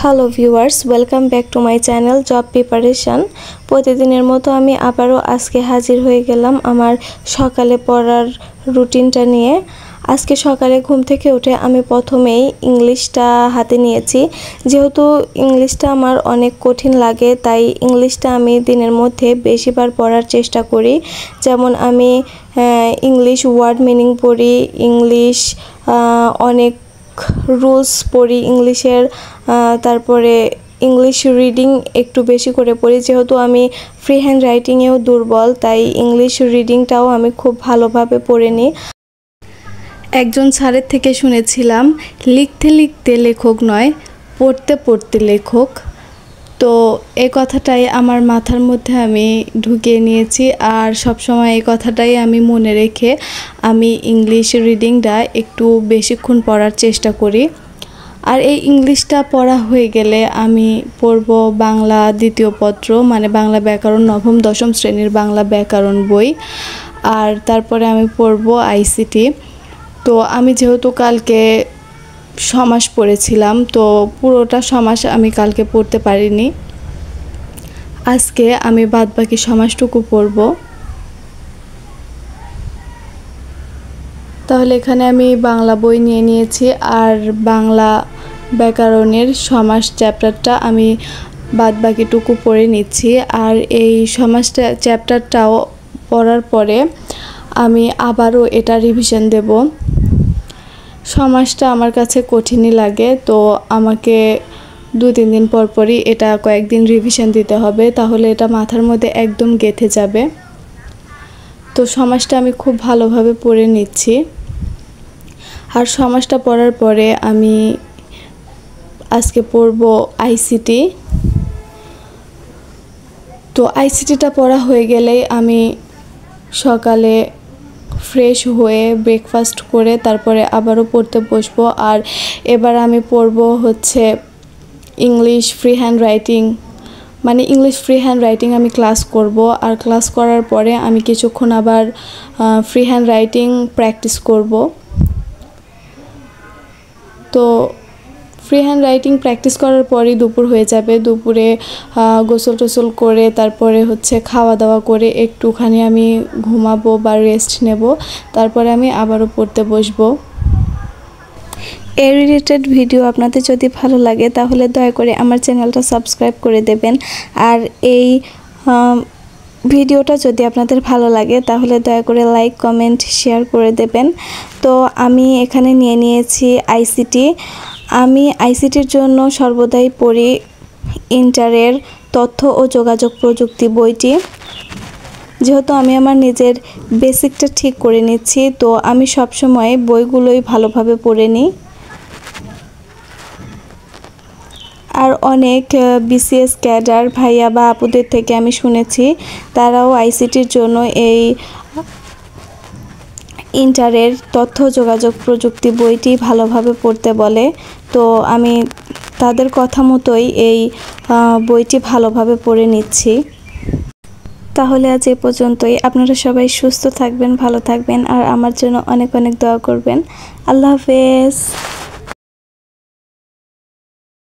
Hello viewers, welcome back to my channel job preparation. প্রতিদিনের মতো আমি আবারও আজকে হাজির হয়ে গেলাম আমার সকালে পড়ার রুটিনটা নিয়ে। আজকে সকালে ঘুম থেকে উঠে আমি প্রথমেই ইংলিশটা হাতে নিয়েছি। যেহেতু ইংলিশটা আমার অনেক কঠিন লাগে, তাই ইংলিশটা আমি দিনের মধ্যে বেশিবার পড়ার চেষ্টা করি। যেমন আমি ইংলিশ ওয়ার্ড মিনিং পড়ি, ইংলিশ অনেক রুলস পড়ি ইংলিশের, তারপরে ইংলিশ রিডিং একটু বেশি করে পড়ি। যেহেতু আমি ফ্রি হ্যান্ড রাইটিংয়েও দুর্বল, তাই ইংলিশ রিডিংটাও আমি খুব ভালোভাবে পড়ে নিই। একজন স্যারের থেকে শুনেছিলাম, লিখতে লিখতে লেখক নয়, পড়তে পড়তে লেখক। তো এই কথাটাই আমার মাথার মধ্যে আমি ঢুকিয়ে নিয়েছি, আর সবসময় এই কথাটাই আমি মনে রেখে আমি ইংলিশ রিডিংটা একটু বেশিক্ষণ পড়ার চেষ্টা করি। আর এই ইংলিশটা পড়া হয়ে গেলে আমি পড়ব বাংলা দ্বিতীয় পত্র, মানে বাংলা ব্যাকরণ নবম দশম শ্রেণীর বাংলা ব্যাকরণ বই। আর তারপরে আমি পড়ব আইসিটি। তো আমি যেহেতু কালকে সমাস পড়েছিলাম, তো পুরোটা সমাস আমি কালকে পড়তে পারিনি। আজকে আমি বাদবাকি সমাসটুকু পড়ব। তাহলে এখানে আমি বাংলা বই নিয়ে নিয়েছি, আর বাংলা ব্যাকরণের সমাস চ্যাপ্টারটা আমি বাদবাকিটুকু পড়ে নিচ্ছি। আর এই সমাসটা চ্যাপ্টারটাও পড়ার পরে আমি আবারও এটা রিভিশন দেব। সমাসটা আমার কাছে কঠিনই লাগে, তো আমাকে 2-3 দিন পর পরই এটা কয়েকদিন রিভিশন দিতে হবে, তাহলে এটা মাথার মধ্যে একদম গেঁথে যাবে। তো সমাসটা আমি খুব ভালোভাবে পড়ে নিচ্ছি। আর সমাসটা পড়ার পরে আমি আজকে পড়ব আইসিটি। তো আইসিটিটা পড়া হয়ে গেলেই আমি সকালে ফ্রেশ হয়ে ব্রেকফাস্ট করে তারপরে আবারও পড়তে বসবো। আর এবার আমি পড়ব হচ্ছে ইংলিশ ফ্রি হ্যান্ড রাইটিং, মানে ইংলিশ ফ্রি হ্যান্ড রাইটিং আমি ক্লাস করব। আর ক্লাস করার পরে আমি কিছুক্ষণ আবার ফ্রি হ্যান্ড রাইটিং প্র্যাকটিস করব। তো ফ্রি হ্যান্ড রাইটিং প্র্যাকটিস করার পরেই দুপুর হয়ে যাবে। দুপুরে গোসল টোসল করে তারপরে হচ্ছে খাওয়া দাওয়া করে একটুখানি আমি ঘুমাবো বা রেস্ট নেব, তারপরে আমি আবারও পড়তে বসবো। এই রিলেটেড ভিডিও আপনাদের যদি ভালো লাগে তাহলে দয়া করে আমার চ্যানেলটা সাবস্ক্রাইব করে দেবেন। আর এই ভিডিওটা যদি আপনাদের ভালো লাগে তাহলে দয়া করে লাইক কমেন্ট শেয়ার করে দেবেন। তো আমি এখানে নিয়ে নিয়েছি আইসিটি। আমি আইসিটির জন্য সর্বদাই পড়ি ইন্টারের তথ্য ও যোগাযোগ প্রযুক্তি বইটি। যেহেতু আমি আমার নিজের বেসিকটা ঠিক করে নিচ্ছি, তো আমি সবসময় বইগুলোই ভালোভাবে পড়ে নিই। আর অনেক বিসিএস ক্যাডার ভাইয়া বা আপুদের থেকে আমি শুনেছি, তারাও আইসিটির জন্য এই ইন্টারের তথ্য যোগাযোগ প্রযুক্তি বইটি ভালোভাবে পড়তে বলে। তো আমি তাদের কথা মতোই এই বইটি ভালোভাবে পড়ে নিচ্ছি। তাহলে আজ এ পর্যন্তই। আপনারা সবাই সুস্থ থাকবেন, ভালো থাকবেন, আর আমার জন্য অনেক অনেক দোয়া করবেন। আল্লাহ হাফেজ।